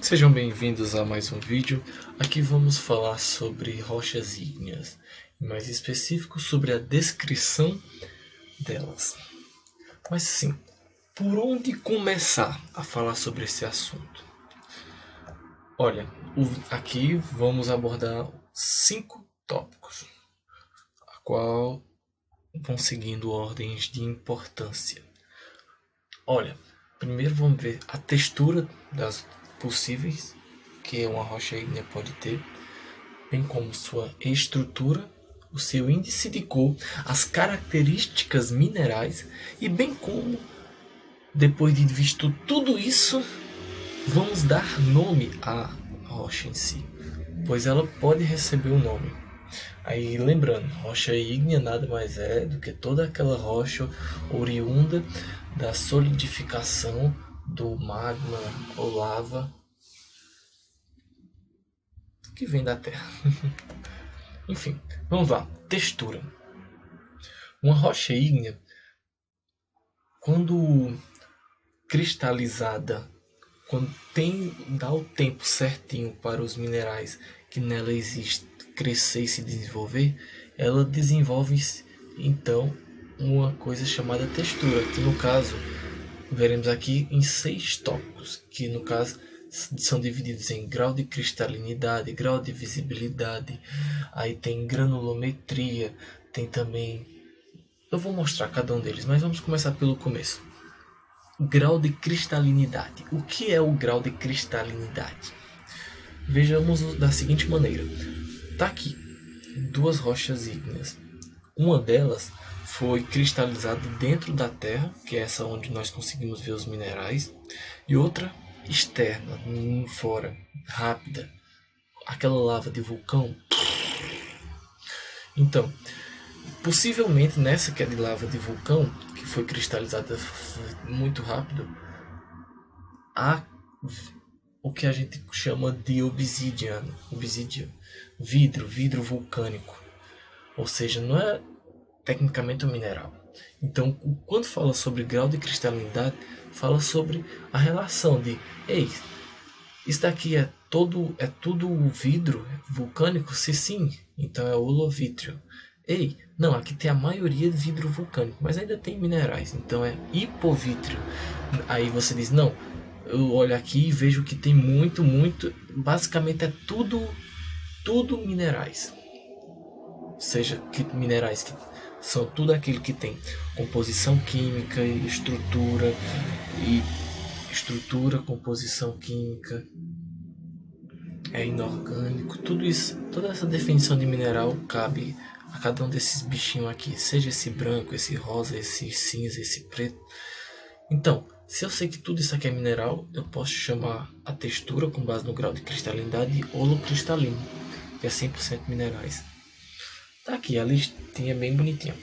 Sejam bem-vindos a mais um vídeo. Aqui vamos falar sobre rochas ígneas, e mais específico sobre a descrição delas. Mas sim, por onde começar a falar sobre esse assunto? Olha, aqui vamos abordar 5 tópicos, a qual vão seguindo ordens de importância. Olha, primeiro vamos ver a textura das possíveis que uma rocha ígnea pode ter, bem como sua estrutura, o seu índice de cor, as características minerais e bem como, depois de visto tudo isso, vamos dar nome à rocha em si, pois ela pode receber um nome. Aí lembrando, rocha ígnea nada mais é do que toda aquela rocha oriunda da solidificação do magma ou lava que vem da Terra. Enfim, vamos lá. Textura. Uma rocha ígnea, quando cristalizada, quando dá o tempo certinho para os minerais que nela existem crescer e se desenvolver, ela desenvolve então uma coisa chamada textura, que no caso veremos aqui em 6 tópicos, que no caso são divididos em grau de cristalinidade, grau de visibilidade, aí tem granulometria, tem também... Eu vou mostrar cada um deles, mas vamos começar pelo começo. Grau de cristalinidade. O que é o grau de cristalinidade? Vejamos da seguinte maneira. Está aqui duas rochas ígneas. Uma delas foi cristalizada dentro da Terra, que é essa onde nós conseguimos ver os minerais, e outra externa, fora, rápida, aquela lava de vulcão. Então, possivelmente nessa que é de lava de vulcão, que foi cristalizada muito rápido, há o que a gente chama de obsidian, vidro vulcânico. Ou seja, não é tecnicamente um mineral. Então, quando fala sobre grau de cristalinidade, fala sobre a relação de, ei, isso daqui é tudo vidro vulcânico? Se sim, então é holovítrio. Ei, não, aqui tem a maioria de vidro vulcânico, mas ainda tem minerais, então é hipovítrio. Aí você diz, não, eu olho aqui e vejo que tem muito, basicamente é tudo minerais. Ou seja, minerais que são tudo aquilo que tem composição química e estrutura, composição química, é inorgânico, tudo isso, toda essa definição de mineral cabe a cada um desses bichinhos aqui, seja esse branco, esse rosa, esse cinza, esse preto. Então, se eu sei que tudo isso aqui é mineral, eu posso chamar a textura com base no grau de cristalinidade de holocristalino, que é 100% minerais. Tá aqui, a listinha bem bonitinha.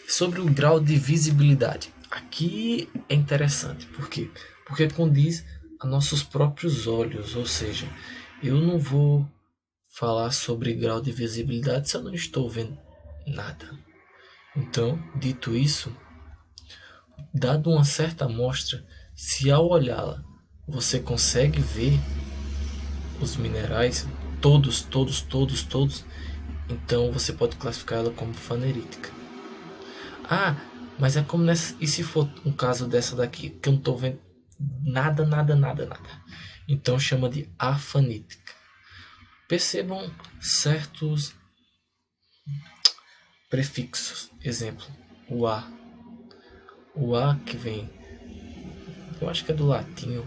Sobre o grau de visibilidade. Aqui é interessante. Por quê? Porque condiz a nossos próprios olhos. Ou seja, eu não vou falar sobre grau de visibilidade se eu não estou vendo nada. Então, dito isso, dado uma certa amostra, se ao olhá-la você consegue ver os minerais, todos, então você pode classificar ela como fanerítica. Ah, mas é como nessa. E se for um caso dessa daqui, que eu não estou vendo nada. Então chama de afanítica. Percebam certos prefixos. Exemplo, o A. O A que vem. Eu acho que é do latim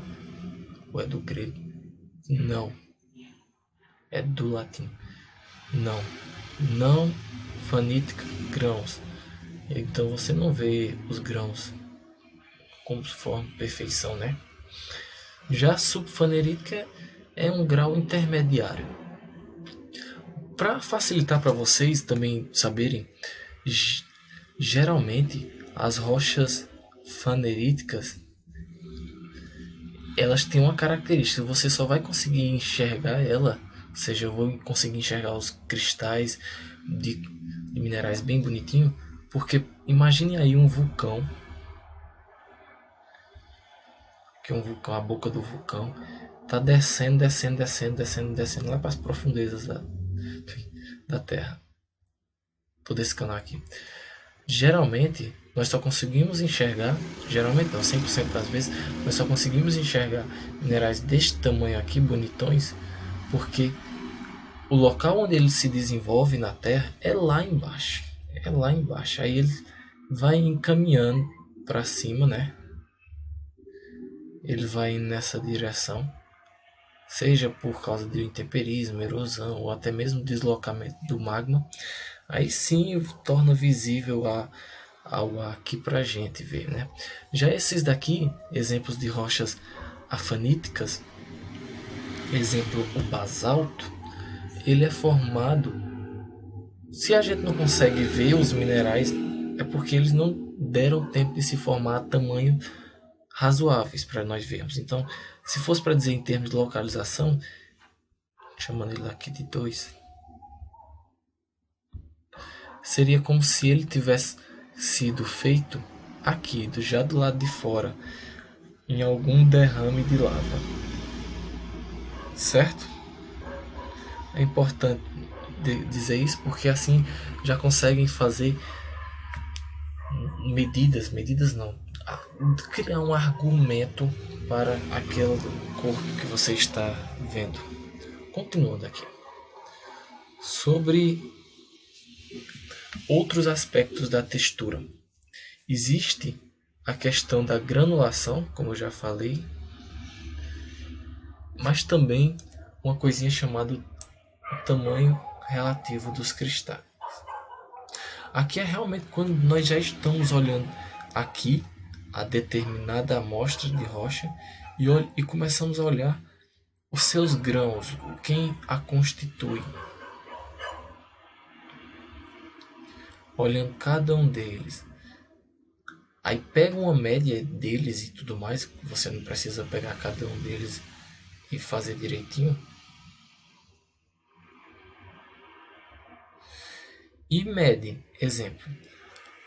ou é do grego. Não. É do latim. Não. Não fanítica, grãos. Então você não vê os grãos conforme perfeição, né? Já subfanerítica é um grau intermediário. Para facilitar para vocês também saberem, geralmente as rochas faneríticas elas têm uma característica, você só vai conseguir enxergar ela, ou seja, eu vou conseguir enxergar os cristais de minerais bem bonitinho, porque imagine aí um vulcão, que é um vulcão, a boca do vulcão, tá descendo, descendo, descendo, descendo, descendo lá para as profundezas da Terra. Todo esse canal aqui. Geralmente, nós só conseguimos enxergar, geralmente não, 100% das vezes, nós só conseguimos enxergar minerais deste tamanho aqui, bonitões, porque o local onde ele se desenvolve na Terra é lá embaixo. É lá embaixo. Aí ele vai encaminhando para cima, né? Ele vai indo nessa direção, seja por causa de intemperismo, erosão ou até mesmo deslocamento do magma. Aí sim torna visível ao aqui para a gente ver, né? Já esses daqui, exemplos de rochas afaníticas, exemplo o basalto, ele é formado. Se a gente não consegue ver os minerais, é porque eles não deram tempo de se formar a tamanho razoáveis para nós vermos. Então, se fosse para dizer em termos de localização, chamando ele aqui de 2, seria como se ele tivesse sido feito aqui, já do lado de fora, em algum derrame de lava. Certo? É importante dizer isso porque assim já conseguem fazer medidas não, criar um argumento para aquele corpo que você está vendo. Continuando aqui. Sobre outros aspectos da textura. Existe a questão da granulação, como eu já falei, mas também uma coisinha chamada o tamanho relativo dos cristais. Aqui é realmente quando nós já estamos olhando aqui a determinada amostra de rocha e começamos a olhar os seus grãos, quem a constitui. Olhando cada um deles. Aí pega uma média deles e tudo mais, você não precisa pegar cada um deles e fazer direitinho. E mede, exemplo,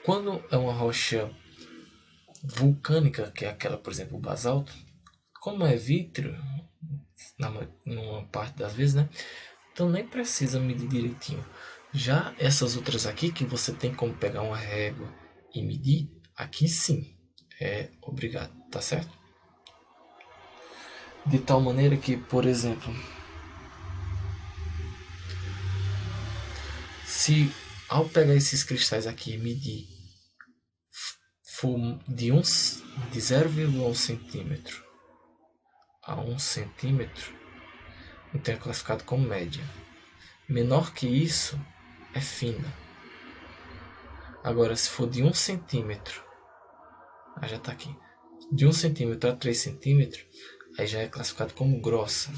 quando é uma rocha vulcânica, que é aquela, por exemplo, o basalto, como é vítreo, numa parte das vezes, né? Então nem precisa medir direitinho. Já essas outras aqui, que você tem como pegar uma régua e medir, aqui sim, é obrigado, tá certo? De tal maneira que, por exemplo, se ao pegar esses cristais aqui e medir for de 0,1 centímetro a 1 centímetro, então é classificado como média. Menor que isso é fina. Agora, se for de 1 centímetro, aí já está aqui, de 1 centímetro a 3 centímetros, aí já é classificado como grossa.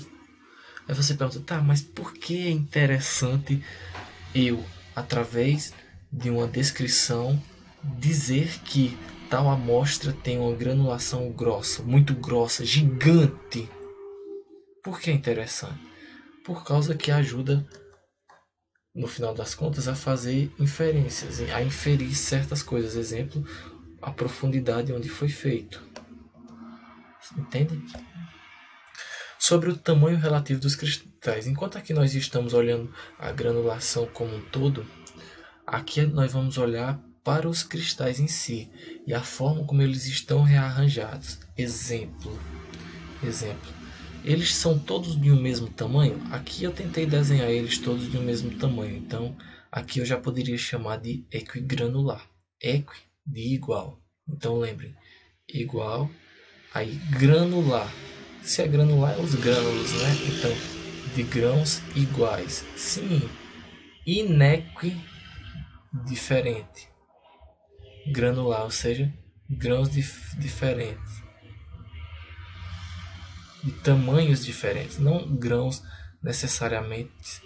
Aí você pergunta, tá, mas por que é interessante eu, através de uma descrição, dizer que tal amostra tem uma granulação grossa, muito grossa, gigante? Por que é interessante? Por causa que ajuda, no final das contas, a fazer inferências, a inferir certas coisas. Exemplo, a profundidade onde foi feito. Entende? Sobre o tamanho relativo dos cristais. Enquanto aqui nós estamos olhando a granulação como um todo, aqui nós vamos olhar para os cristais em si e a forma como eles estão rearranjados. Exemplo. Eles são todos de um mesmo tamanho? Aqui eu tentei desenhar eles todos de um mesmo tamanho. Então, aqui eu já poderia chamar de equigranular. Equi de igual. Então, lembrem. Igual. Aí, granular. Se é granular, é os grânulos, né? Então, de grãos iguais. Sim. Inequi, diferente. Granular, ou seja, grãos diferentes. De tamanhos diferentes, não grãos necessariamente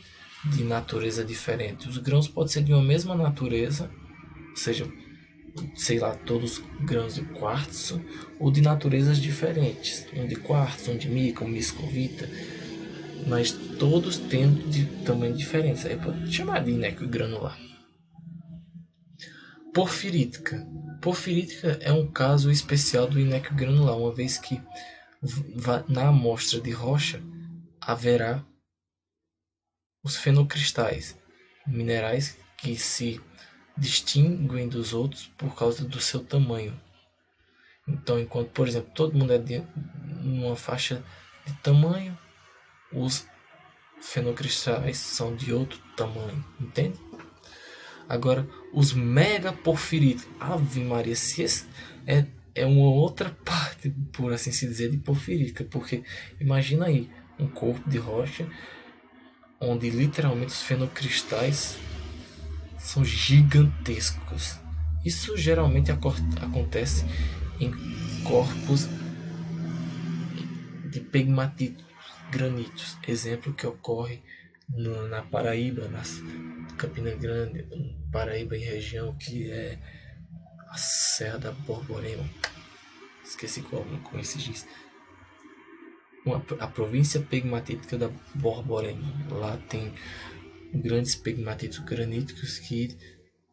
de natureza diferente. Os grãos podem ser de uma mesma natureza, ou seja, sei lá, todos grãos de quartzo, ou de naturezas diferentes, um de quartzo, um de mica, um miscovita, mas todos tendo de tamanho diferente. Aí pode chamar de inéquio granular. Porfirítica. Porfirítica é um caso especial do inéquio granular, uma vez que Na amostra de rocha haverá os fenocristais, minerais que se distinguem dos outros por causa do seu tamanho. Então, enquanto, por exemplo, todo mundo é de uma faixa de tamanho, os fenocristais são de outro tamanho, entende? Agora, os megaporfiríticos, Ave Maria, se esse é uma outra parte, por assim se dizer, de porfirítica, porque imagina aí um corpo de rocha onde literalmente os fenocristais são gigantescos. Isso geralmente acontece em corpos de pegmatitos granitos, exemplo que ocorre na Paraíba, na Campina Grande, Paraíba em região que é a Serra da Borborema, esqueci como se diz, a província pegmatítica da Borborema. Lá tem grandes pegmatitos graníticos que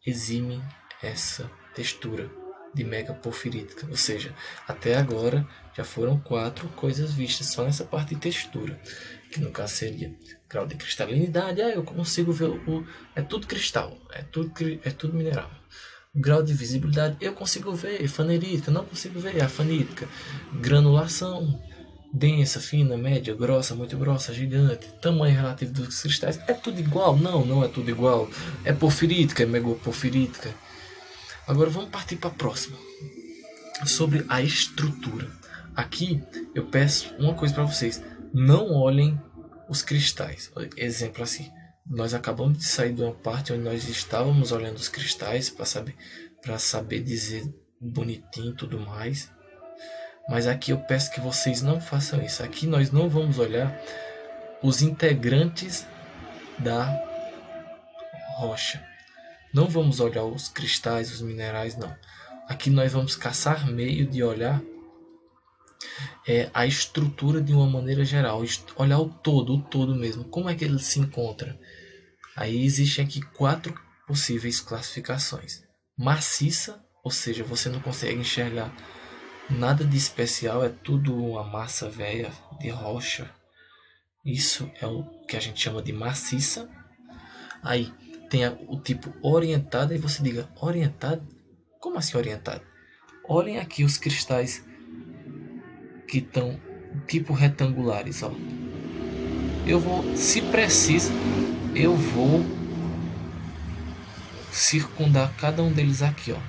eximem essa textura de megaporfirítica, ou seja, até agora já foram 4 coisas vistas só nessa parte de textura, que no caso seria grau de cristalinidade. Eu consigo ver é tudo cristal, é tudo mineral. O grau de visibilidade eu consigo ver, fanerítica, não consigo ver, afanítica. Granulação, densa, fina, média, grossa, muito grossa, gigante. Tamanho relativo dos cristais, é tudo igual? Não é tudo igual. É porfirítica, é megaporfirítica. Agora vamos partir para a próxima, sobre a estrutura. Aqui eu peço uma coisa para vocês: não olhem os cristais. Exemplo assim, nós acabamos de sair de uma parte onde nós estávamos olhando os cristais para saber dizer bonitinho e tudo mais. Mas aqui eu peço que vocês não façam isso. Aqui nós não vamos olhar os integrantes da rocha. Não vamos olhar os cristais, os minerais, não. Aqui nós vamos caçar meio de olhar a estrutura de uma maneira geral, olhar o todo mesmo, como é que ele se encontra. Aí existem aqui 4 possíveis classificações. Maciça, ou seja, você não consegue enxergar nada de especial, é tudo uma massa velha de rocha. Isso é o que a gente chama de maciça. Aí tem o tipo orientado, e você diga, orientado? Como assim orientado? Olhem aqui os cristais que estão tipo retangulares, ó. Eu vou, se preciso, eu vou circundar cada um deles aqui, ó.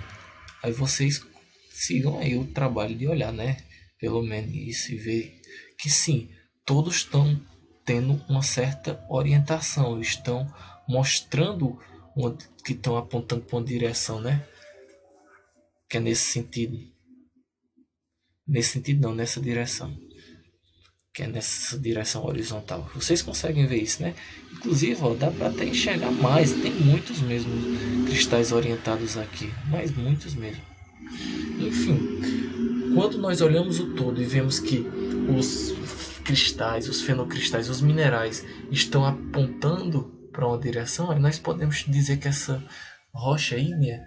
Aí vocês sigam aí o trabalho de olhar, né? Pelo menos isso, e ver que sim, todos estão tendo uma certa orientação, estão mostrando que estão apontando para uma direção, né? Que é nesse sentido. Nesse sentido não, nessa direção. Que é nessa direção horizontal. Vocês conseguem ver isso, né? Inclusive, ó, dá para até enxergar mais. Tem muitos mesmo cristais orientados aqui, mas muitos mesmo. Enfim, quando nós olhamos o todo e vemos que os cristais, os fenocristais, os minerais estão apontando para uma direção, aí nós podemos dizer que essa rocha ígnea,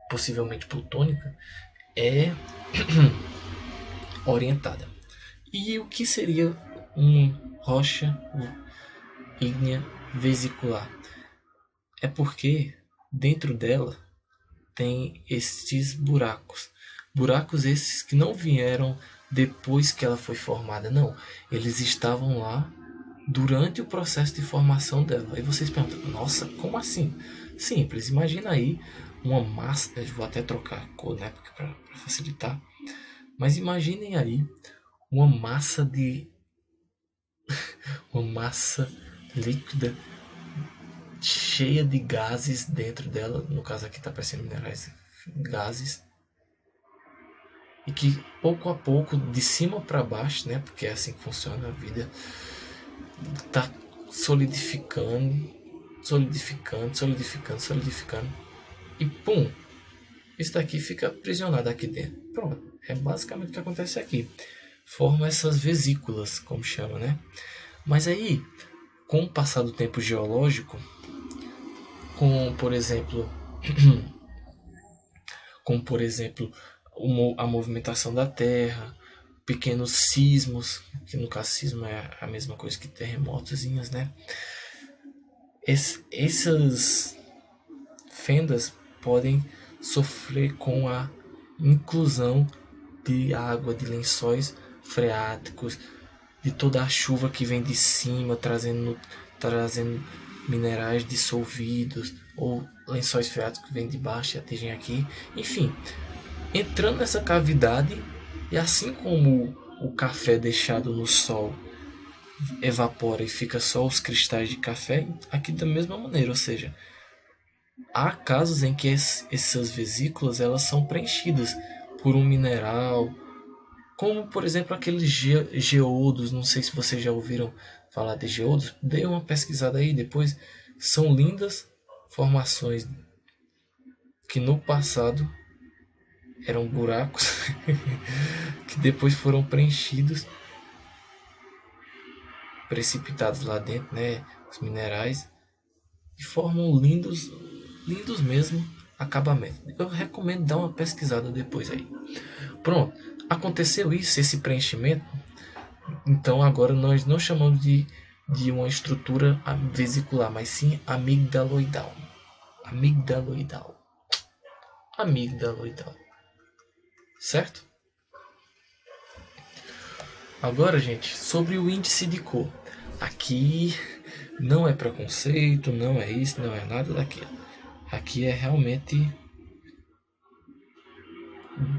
possivelmente plutônica, é orientada. E o que seria uma rocha ígnea vesicular? É porque dentro dela tem estes buracos. Buracos esses que não vieram depois que ela foi formada, não. Eles estavam lá durante o processo de formação dela. Aí vocês perguntam, nossa, como assim? Simples, imagina aí uma massa, eu vou até trocar a cor, né, para facilitar. Mas imaginem aí uma massa uma massa líquida cheia de gases dentro dela, no caso aqui está parecendo minerais, gases, e que pouco a pouco, de cima para baixo, né, porque é assim que funciona a vida, está solidificando, e pum, isso daqui fica aprisionado aqui dentro. Pronto, é basicamente o que acontece aqui. Forma essas vesículas, como chama, né? Mas aí, com o passar do tempo geológico, com, por exemplo, como por exemplo a movimentação da Terra, pequenos sismos, que no caso sismo é a mesma coisa que terremotozinhos, né? Essas fendas podem sofrer com a inclusão de água, de lençóis freáticos, de toda a chuva que vem de cima, trazendo minerais dissolvidos, ou lençóis freáticos que vêm de baixo e atingem aqui. Enfim, entrando nessa cavidade, e assim como o café deixado no sol evapora e fica só os cristais de café, aqui da mesma maneira, ou seja, há casos em que essas vesículas elas são preenchidas por um mineral, como por exemplo aqueles geodos. Não sei se vocês já ouviram falar de geodos, dê uma pesquisada aí depois. São lindas formações que no passado eram buracos que depois foram preenchidos, precipitados lá dentro, né, os minerais, e formam lindos mesmo acabamentos. Eu recomendo dar uma pesquisada depois aí. Pronto, aconteceu isso, esse preenchimento. Então agora nós não chamamos de uma estrutura vesicular, mas sim amigdaloidal. Amigdaloidal. Amigdaloidal. Certo? Agora, gente, sobre o índice de cor. Aqui não é preconceito, não é isso, não é nada daquilo. Aqui é realmente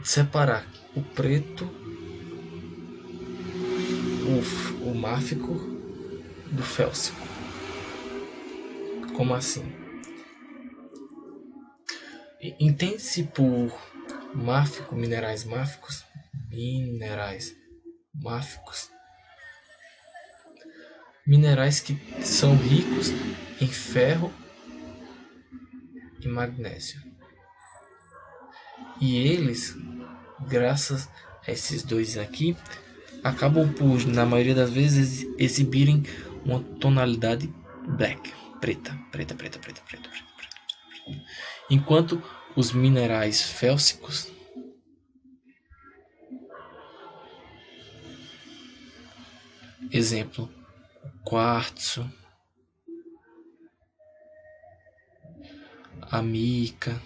separar o preto, o máfico do félsico. Como assim? Entende-se por máfico, minerais máficos, minerais que são ricos em ferro e magnésio. E eles, graças a esses dois aqui, acabam por, na maioria das vezes, exibirem uma tonalidade black, preta. Enquanto os minerais félsicos, exemplo, quartzo, a mica,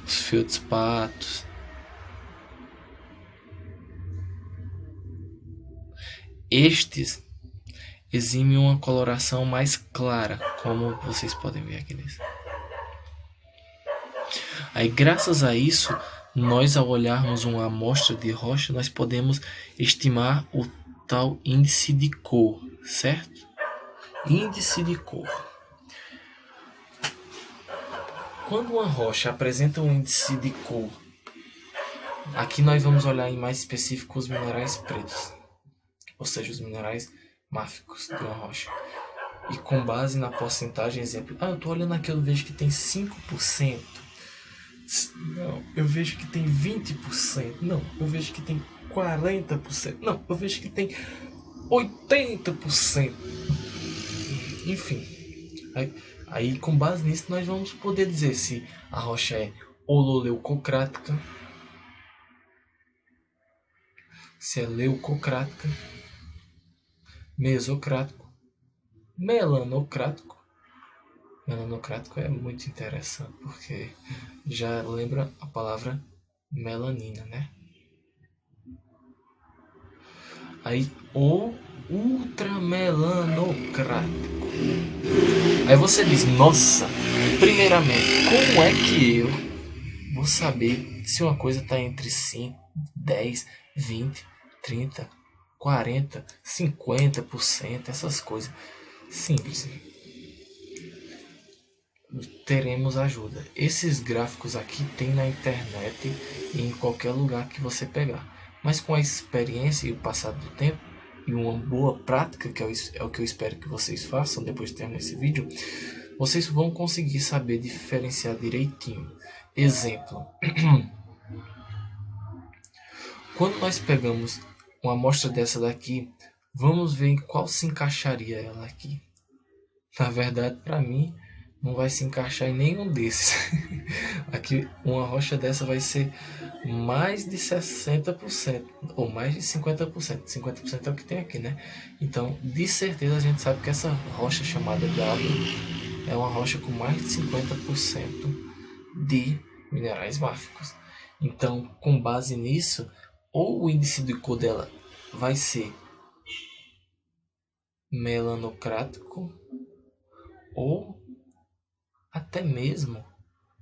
os feldspatos, estes eximem uma coloração mais clara, como vocês podem ver aqui nesse. Aí, graças a isso, nós, ao olharmos uma amostra de rocha, nós podemos estimar o tal índice de cor, certo? Índice de cor. Quando uma rocha apresenta um índice de cor, aqui nós vamos olhar em mais específico os minerais pretos, ou seja, os minerais máficos de uma rocha. E com base na porcentagem, exemplo, eu estou olhando aqui, eu vejo que tem 5%. Não, eu vejo que tem 20%. Não, eu vejo que tem 40%. Não, eu vejo que tem 80%. Enfim, aí com base nisso nós vamos poder dizer se a rocha é hololeucocrática, se é leucocrática, mesocrático, melanocrático. Melanocrático é muito interessante porque já lembra a palavra melanina, né? Aí, o ultramelanocrático. Aí você diz, nossa, primeiramente, como é que eu vou saber se uma coisa está entre 5, 10, 20, 30, 40, 50%, essas coisas? Simples. Teremos ajuda. Esses gráficos aqui tem na internet e em qualquer lugar que você pegar. Mas com a experiência e o passar do tempo e uma boa prática, que é o que eu espero que vocês façam depois de terminar esse vídeo, vocês vão conseguir saber diferenciar direitinho. Exemplo. Quando nós pegamos uma amostra dessa daqui, vamos ver em qual se encaixaria ela aqui. Na verdade, para mim, não vai se encaixar em nenhum desses. Aqui uma rocha dessa vai ser mais de 60% ou mais de 50%. 50% é o que tem aqui, né? Então, de certeza a gente sabe que essa rocha chamada gabbro é uma rocha com mais de 50% de minerais máficos. Então, com base nisso, ou o índice de cor dela vai ser melanocrático, ou até mesmo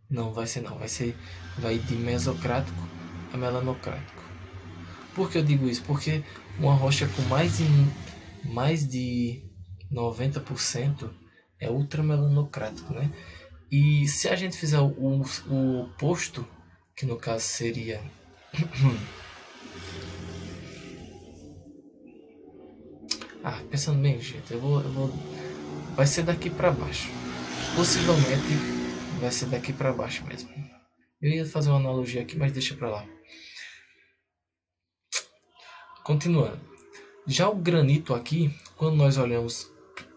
não vai ser não, vai de mesocrático a melanocrático. Por que eu digo isso? Porque uma rocha com mais de 90% é ultramelanocrático, né? E se a gente fizer o oposto, que no caso seria pensando bem, gente, vai ser daqui para baixo. Possivelmente vai ser daqui para baixo mesmo. Eu ia fazer uma analogia aqui, mas deixa para lá. Continuando. Já o granito aqui, quando nós olhamos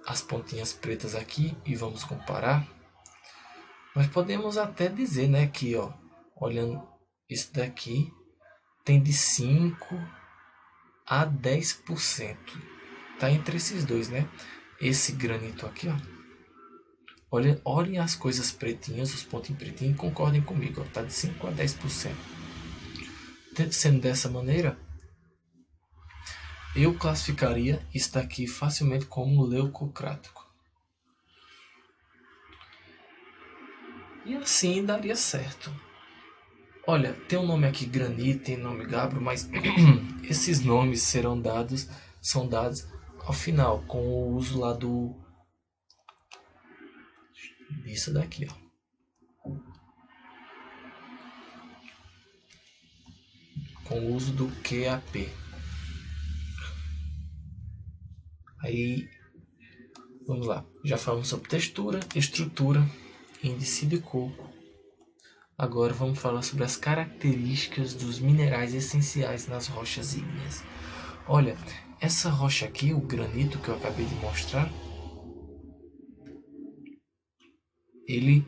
as pontinhas pretas aqui e vamos comparar, nós podemos até dizer, né, que ó, olhando isso daqui, tem de 5 a 10%. Tá entre esses dois, né? Esse granito aqui, ó. Olhem as coisas pretinhas, os pontinhos pretinhos, e concordem comigo, ó, tá de 5 a 10%. Sendo dessa maneira, eu classificaria isso daqui facilmente como leucocrático. E assim daria certo. Olha, tem um nome aqui granito, tem nome gabbro, mas esses nomes são dados ao final, com o uso lá disso daqui, ó. Com o uso do QAP. Aí, vamos lá. Já falamos sobre textura, estrutura, índice de cor. Agora vamos falar sobre as características dos minerais essenciais nas rochas ígneas. Olha, essa rocha aqui, o granito que eu acabei de mostrar, ele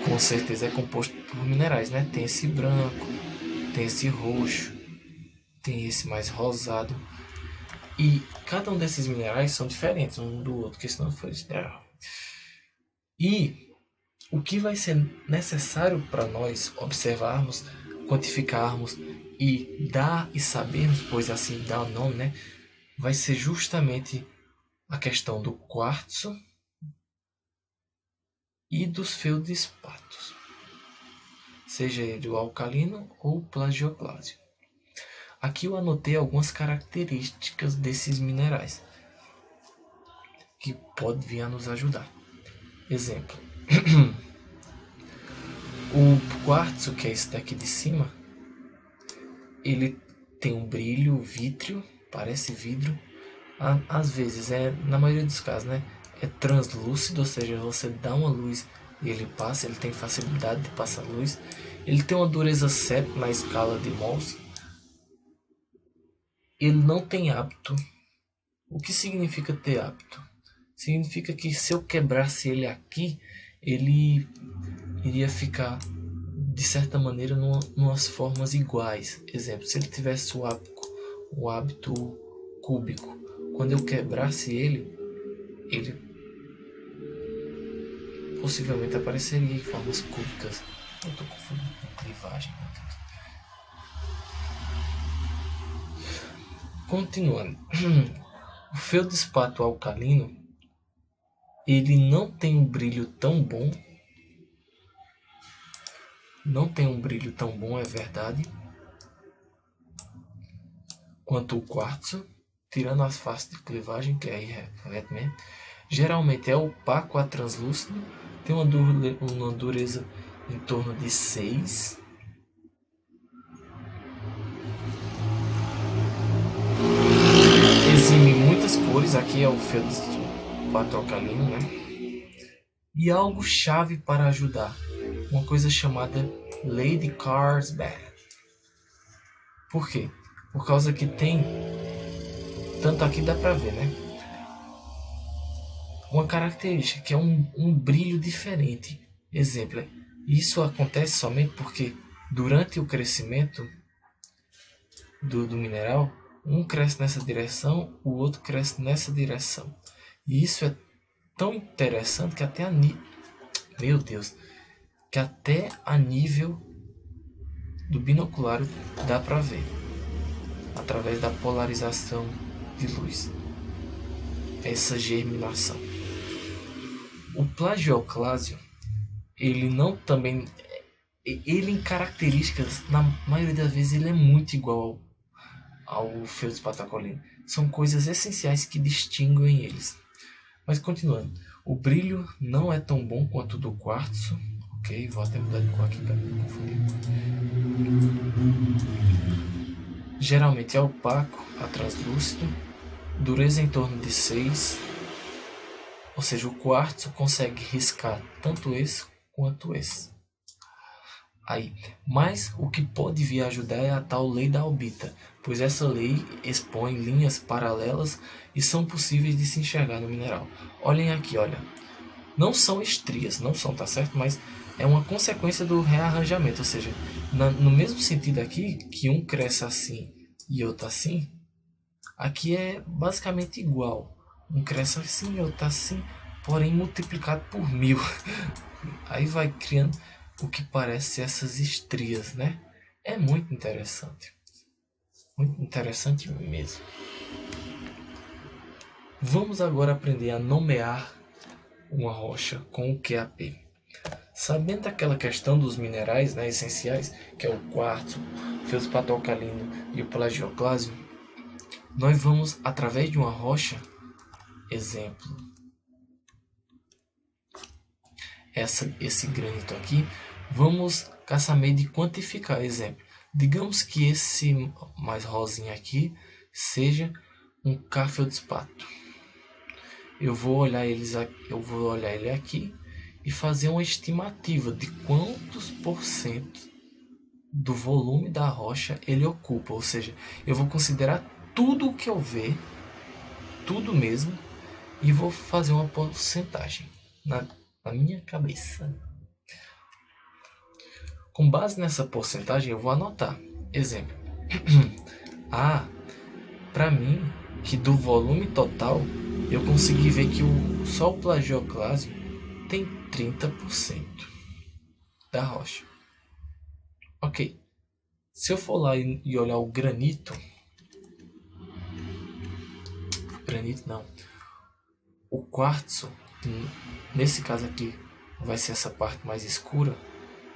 com certeza é composto por minerais, né? Tem esse branco, tem esse roxo, tem esse mais rosado. E cada um desses minerais são diferentes um do outro, que senão foi ideal. E o que vai ser necessário para nós observarmos, quantificarmos e dar e sabermos, pois assim dá o nome, né? Vai ser justamente a questão do quartzo e dos feldspatos, seja ele o alcalino ou o plagioclásio. Aqui eu anotei algumas características desses minerais que pode vir a nos ajudar. Exemplo, o quartzo, que é esse daqui de cima, ele tem um brilho vítreo, parece vidro. Às vezes, na maioria dos casos, né, é translúcido, ou seja, você dá uma luz e ele passa, ele tem facilidade de passar luz. Ele tem uma dureza 7 na escala de mols. Ele não tem hábito. O que significa ter hábito? Significa que se eu quebrasse ele aqui, ele iria ficar de certa maneira numas formas iguais. Exemplo, se ele tivesse o hábito cúbico, quando eu quebrasse ele possivelmente apareceria em formas cúbicas. Eu estou confundindo com clivagem, meu Deus. Continuando. O feldspato alcalino, ele não tem um brilho tão bom. Não tem um brilho tão bom, é verdade, quanto o quartzo, tirando as faces de clivagem, que aí recentemente, geralmente é opaco a translúcido, tem uma dureza em torno de 6. Exime muitas cores, aqui é o feldspato alcalino, né? E algo chave para ajudar, uma coisa chamada lei de Carlsbad. Por quê? Por causa que tem, tanto aqui dá para ver, né? uma característica que é um brilho diferente. Exemplo, isso acontece somente porque durante o crescimento do mineral, um cresce nessa direção, o outro cresce nessa direção. E isso é tão interessante que até meu Deus, que até a nível do binocular dá para ver, através da polarização de luz, essa germinação. O plagioclásio, ele não também, ele em características, na maioria das vezes ele é muito igual ao Felix patacolino. São coisas essenciais que distinguem eles. Mas continuando, o brilho não é tão bom quanto o do quartzo. Ok, vou até mudar de cor aqui para não confundir. Geralmente é opaco a translúcido, dureza em torno de 6, ou seja, o quartzo consegue riscar tanto esse quanto esse. Aí, mas o que pode vir a ajudar é a tal lei da albita, pois essa lei expõe linhas paralelas e são possíveis de se enxergar no mineral. Olhem aqui, olha. Não são estrias, não são, tá certo? Mas é uma consequência do rearranjamento, ou seja, no mesmo sentido aqui, que um cresce assim e outro assim, aqui é basicamente igual. Um cresce assim e outro assim, porém multiplicado por 1000. Aí vai criando o que parece essas estrias, né? É muito interessante mesmo. Vamos agora aprender a nomear uma rocha com o QAP. Sabendo daquela questão dos minerais, né, essenciais, que é o quartzo, o feldspato alcalino e o plagioclásio, nós vamos, através de uma rocha, exemplo, esse granito aqui, vamos caçar meio de quantificar, exemplo. Digamos que esse mais rosinha aqui seja um K-feldspato. Eu vou olhar ele aqui e fazer uma estimativa de quantos por cento do volume da rocha ele ocupa, ou seja, eu vou considerar tudo o que eu ver, tudo mesmo, e vou fazer uma porcentagem na minha cabeça. Com base nessa porcentagem eu vou anotar. Exemplo. Para mim, que do volume total, eu consegui ver que só o plagioclásio tem 30% da rocha. Ok. Se eu for lá e olhar o granito não, o quartzo, nesse caso aqui, vai ser essa parte mais escura.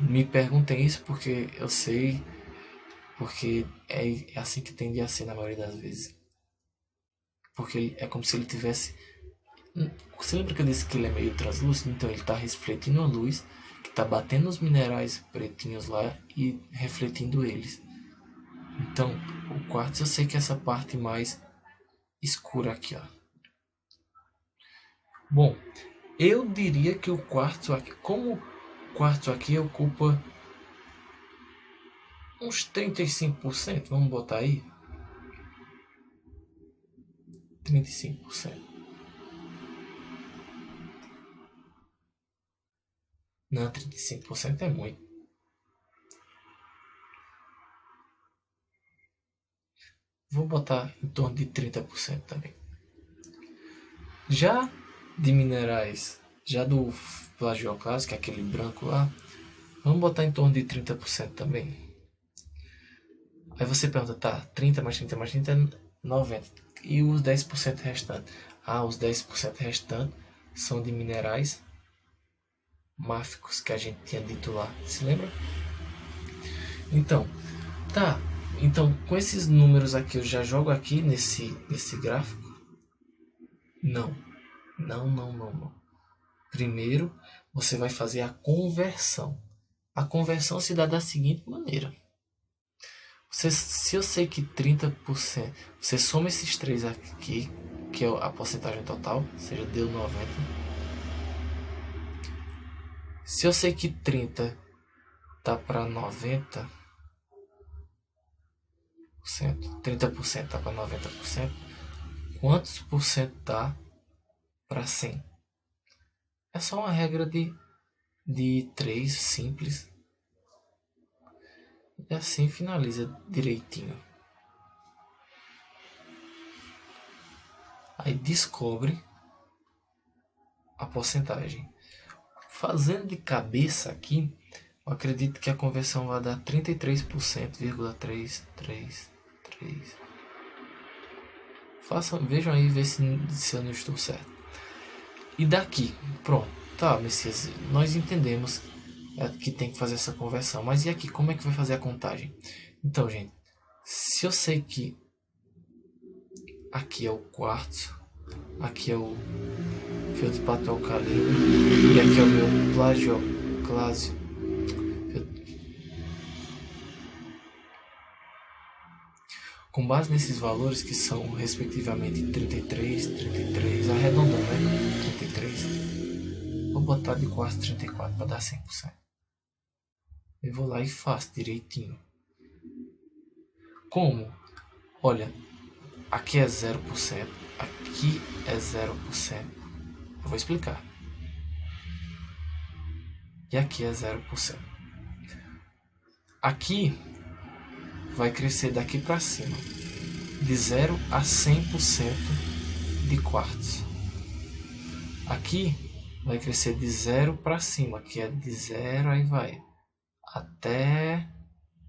Me perguntem isso porque eu sei, porque é assim que tende a ser na maioria das vezes. Porque é como se ele tivesse. Você lembra que eu disse que ele é meio translúcido? Então ele está refletindo a luz que está batendo nos minerais pretinhos lá e refletindo eles. Então, o quartzo eu sei que é essa parte mais escura aqui, ó. Bom, eu diria que o quartzo aqui, como o quartzo aqui ocupa uns 35%, vamos botar aí. 35%. Não, 35% é muito. Vou botar em torno de 30% também. Já de minerais, já do plagioclásio, que é aquele branco lá, vamos botar em torno de 30% também. Aí você pergunta, tá, 30 mais 30 mais 30 é 90. E os 10% restantes? Ah, os 10% restantes são de minerais máficos que a gente tinha dito lá. Se lembra? Então, tá. Então, com esses números aqui, eu já jogo aqui nesse gráfico? Não. Não, não, não, não. Primeiro, você vai fazer a conversão. A conversão se dá da seguinte maneira. Se eu sei que 30%, você soma esses três aqui, que é a porcentagem total, ou seja, deu 90. Se eu sei que 30 tá para 90%, 30% tá para 90%, quantos por cento tá para 100? É só uma regra de 3 simples. E assim finaliza direitinho. Aí descobre a porcentagem. Fazendo de cabeça aqui, eu acredito que a conversão vai dar 33%,333. Vejam aí, ver se eu não estou certo. E daqui, pronto. Tá, Messias, nós entendemos que tem que fazer essa conversão. Mas e aqui, como é que vai fazer a contagem? Então, gente, se eu sei que aqui é o quartzo, aqui é o feldespato alcalino e aqui é o meu plagioclásio. Com base nesses valores que são respectivamente 33, 33, arredondando, né? 33. Vou botar de quartzo 34 para dar 100%. Eu vou lá e faço direitinho. Como? Olha, aqui é 0%, aqui é 0%. Eu vou explicar. E aqui é 0%. Aqui vai crescer daqui para cima, de 0 a 100% de quartzo. Aqui vai crescer de 0 para cima, que é de 0, aí vai até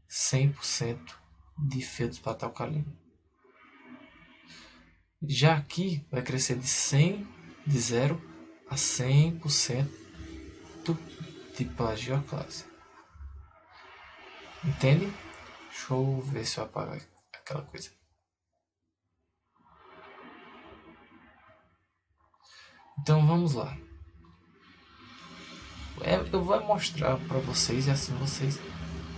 100% de feldespato alcalino. Já aqui vai crescer de 0 a 100% de plagioclase. Entende? Deixa eu ver se eu apago aquela coisa. Então vamos lá. Eu vou mostrar para vocês e assim vocês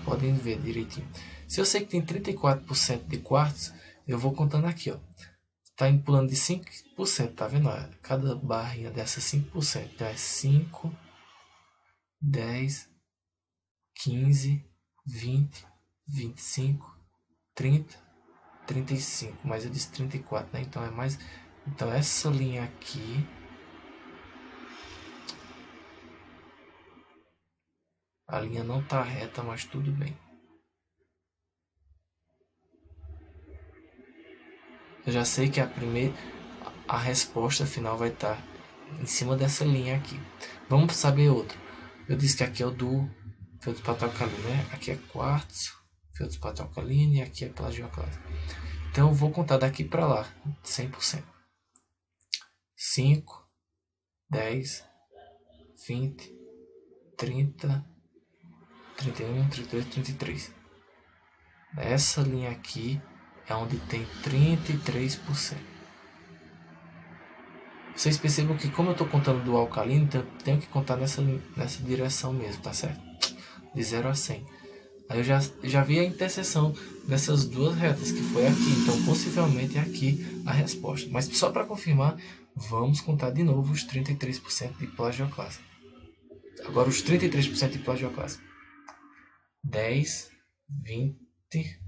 podem ver direitinho. Se eu sei que tem 34% de quartzo, eu vou contando aqui, ó. Tá indo pulando de 5%, tá vendo? Cada barrinha dessa 5%. Então é 5, 10, 15, 20, 25, 30, 35. Mas eu disse 34, né? Então é mais. Então essa linha aqui. A linha não tá reta, mas tudo bem. Eu já sei que a resposta final vai estar em cima dessa linha aqui. Vamos saber outro. Eu disse que aqui é o do feldespato alcalino, né? Aqui é quartzo, feldespato alcalino e aqui é plagioclase. Então eu vou contar daqui para lá, 100%. 5, 10, 20, 30, 31, 32, 33. Essa linha aqui é onde tem 33%. Vocês percebam que como eu estou contando do alcalino, então eu tenho que contar nessa direção mesmo, tá certo? De 0 a 100. Aí eu já vi a interseção dessas duas retas, que foi aqui. Então possivelmente é aqui a resposta. Mas só para confirmar, vamos contar de novo os 33% de plagioclase. Agora os 33% de plagioclase. 10, 20...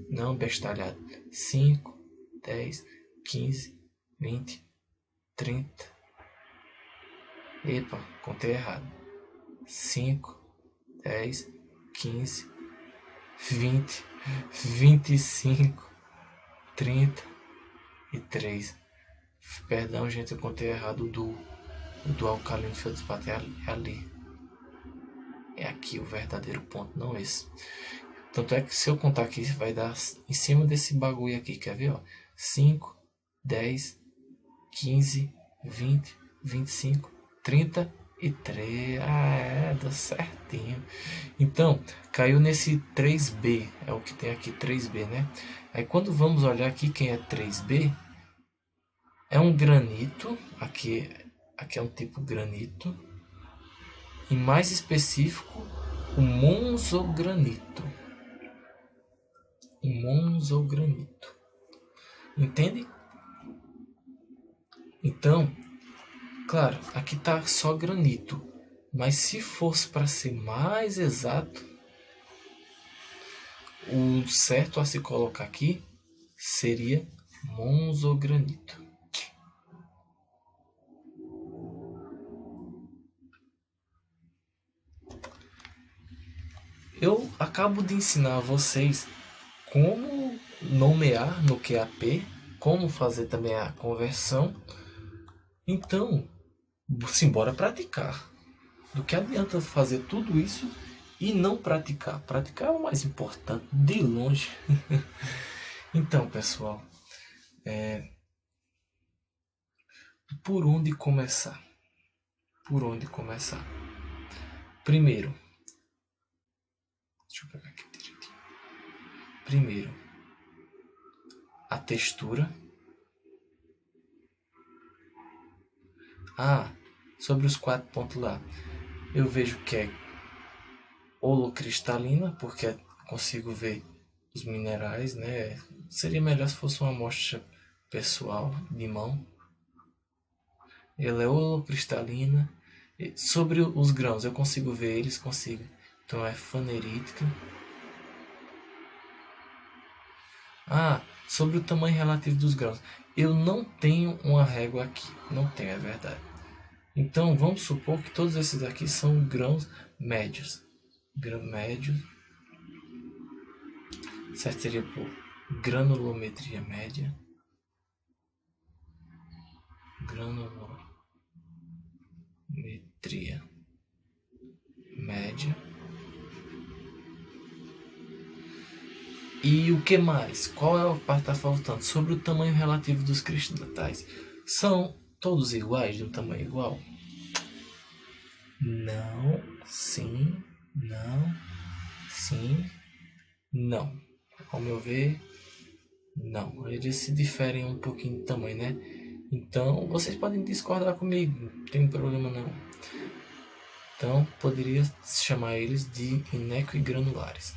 Não, bestalhado. 5, 10, 15, 20, 30... Epa, contei errado. 5, 10, 15, 20, 25, 33. Perdão, gente, eu contei errado do alcalino feldespato é ali. É aqui o verdadeiro ponto, não esse. Tanto é que se eu contar aqui, vai dar em cima desse bagulho aqui, quer ver? Ó? 5, 10, 15, 20, 25, 33. Deu certinho. Então, caiu nesse 3B. É o que tem aqui, 3B, né? Aí quando vamos olhar aqui quem é 3B, é um granito. Aqui é um tipo granito. E mais específico, o monzogranito. O monzogranito. Entende? Então, claro, aqui está só granito. Mas se fosse para ser mais exato, o certo a se colocar aqui seria monzogranito. Eu acabo de ensinar a vocês como nomear no QAP, como fazer também a conversão. Então, simbora praticar. Do que adianta fazer tudo isso e não praticar? Praticar é o mais importante, de longe. Então, pessoal, por onde começar? Por onde começar? Primeiro, deixa eu pegar aqui direitinho. Primeiro, a textura. Sobre os 4 pontos lá. Eu vejo que é holocristalina, porque consigo ver os minerais, né? Seria melhor se fosse uma amostra pessoal de mão. Ela é holocristalina. Sobre os grãos, eu consigo ver eles, consigo. Então é fanerítica. Sobre o tamanho relativo dos grãos. Eu não tenho uma régua aqui. Não tenho, é verdade. Então vamos supor que todos esses aqui são grãos médios. Grão médio. Certo, seria por granulometria média. Granulometria média. E o que mais? Qual é a parte que está faltando? Sobre o tamanho relativo dos cristais. São todos iguais, de um tamanho igual? Não, sim, não, sim, não. Ao meu ver, não. Eles se diferem um pouquinho de tamanho, né? Então, vocês podem discordar comigo, não tem problema não. Então, poderia chamar eles de inequigranulares.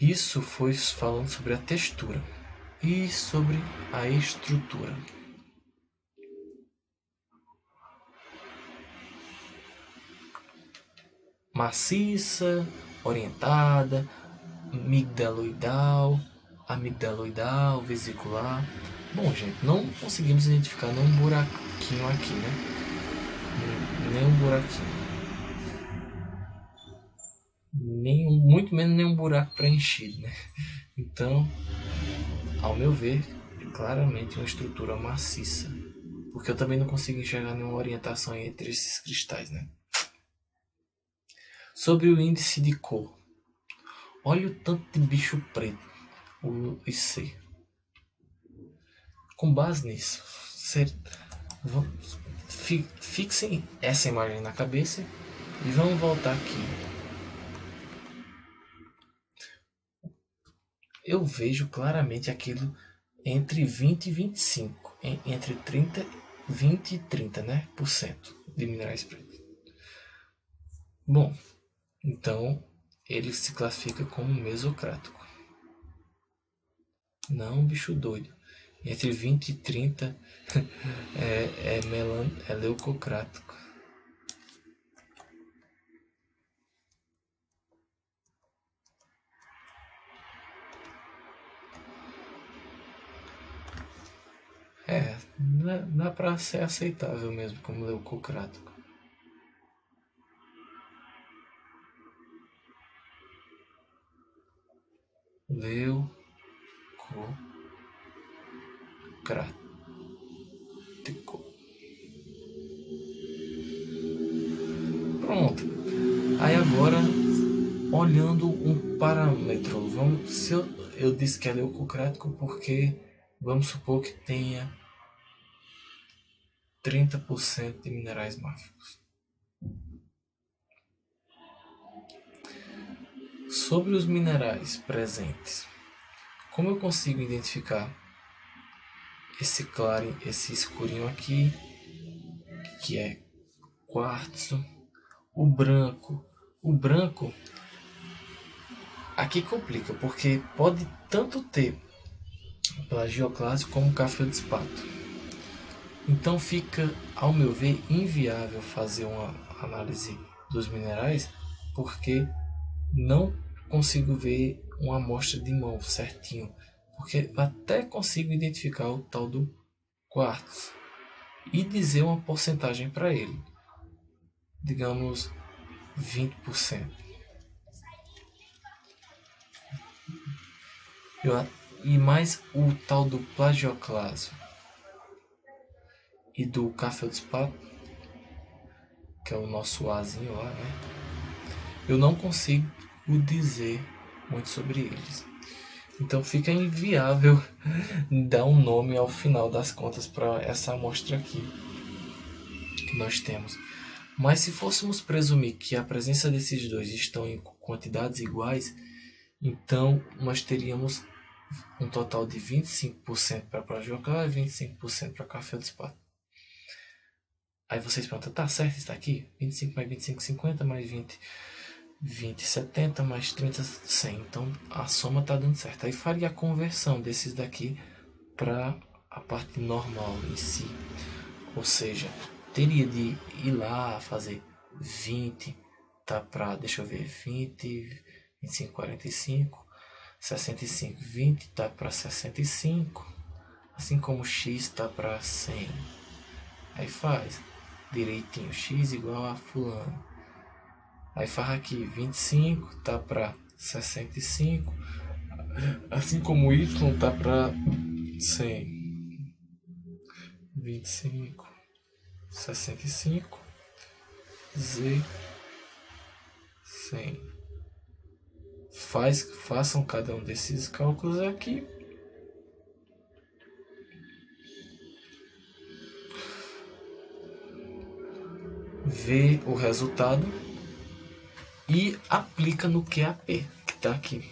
Isso foi falando sobre a textura e sobre a estrutura. Maciça, orientada, amigdaloidal, vesicular. Bom, gente, não conseguimos identificar nenhum buraquinho aqui, né? Nenhum buraquinho. Muito menos nenhum buraco preenchido, né? Então, ao meu ver, é claramente uma estrutura maciça. Porque eu também não consigo enxergar nenhuma orientação entre esses cristais, né? Sobre o índice de cor. Olha o tanto de bicho preto, o IC. Com base nisso, fixem essa imagem na cabeça e vamos voltar aqui. Eu vejo claramente aquilo entre 20 e 25, entre 20 e 30, né, por cento de minerais pretos. Bom, então ele se classifica como mesocrático. Não, bicho doido. Entre 20 e 30 é leucocrático. Dá para ser aceitável mesmo como leucocrático. Leucocrático. Pronto. Aí agora, olhando um parâmetro, se eu disse que é leucocrático porque vamos supor que tenha 30% de minerais máficos. Sobre os minerais presentes, como eu consigo identificar esse claro, esse escurinho aqui, que é quartzo, o branco. O branco aqui complica, porque pode tanto ter plagioclásico como cafeodspato. Então fica, ao meu ver, inviável fazer uma análise dos minerais, porque não consigo ver uma amostra de mão certinho, porque até consigo identificar o tal do quartzo e dizer uma porcentagem para ele, digamos 20%. E mais o tal do plagioclasio e do cafeodspato, que é o nosso Azinho lá, né? Eu não consigo dizer muito sobre eles. Então fica inviável dar um nome ao final das contas para essa amostra aqui que nós temos. Mas se fôssemos presumir que a presença desses dois estão em quantidades iguais, então nós teríamos um total de 25% para plagioclasio e 25% para cafeodspato. Aí vocês perguntam, tá certo isso aqui? 25 mais 25, 50 mais 20, 20, 70 mais 30, 100. Então a soma tá dando certo. Aí faria a conversão desses daqui para a parte normal em si. Ou seja, teria de ir lá fazer 20, tá para, deixa eu ver, 20, 25, 45, 65, 20 tá para 65, assim como x tá para 100. Aí faz direitinho, x igual a fulano. Aí faz aqui 25 tá para 65, assim como y tá para 100. 25, 65, z 100. Façam cada um desses cálculos aqui. Vê o resultado e aplica no QAP que está aqui.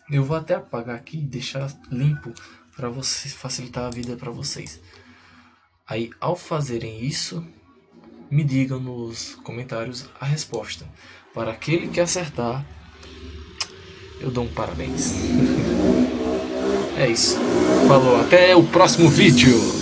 Eu vou até apagar aqui e deixar limpo para facilitar a vida para vocês. Aí, ao fazerem isso, me digam nos comentários a resposta. Para aquele que acertar, eu dou um parabéns. É isso. Falou, até o próximo vídeo.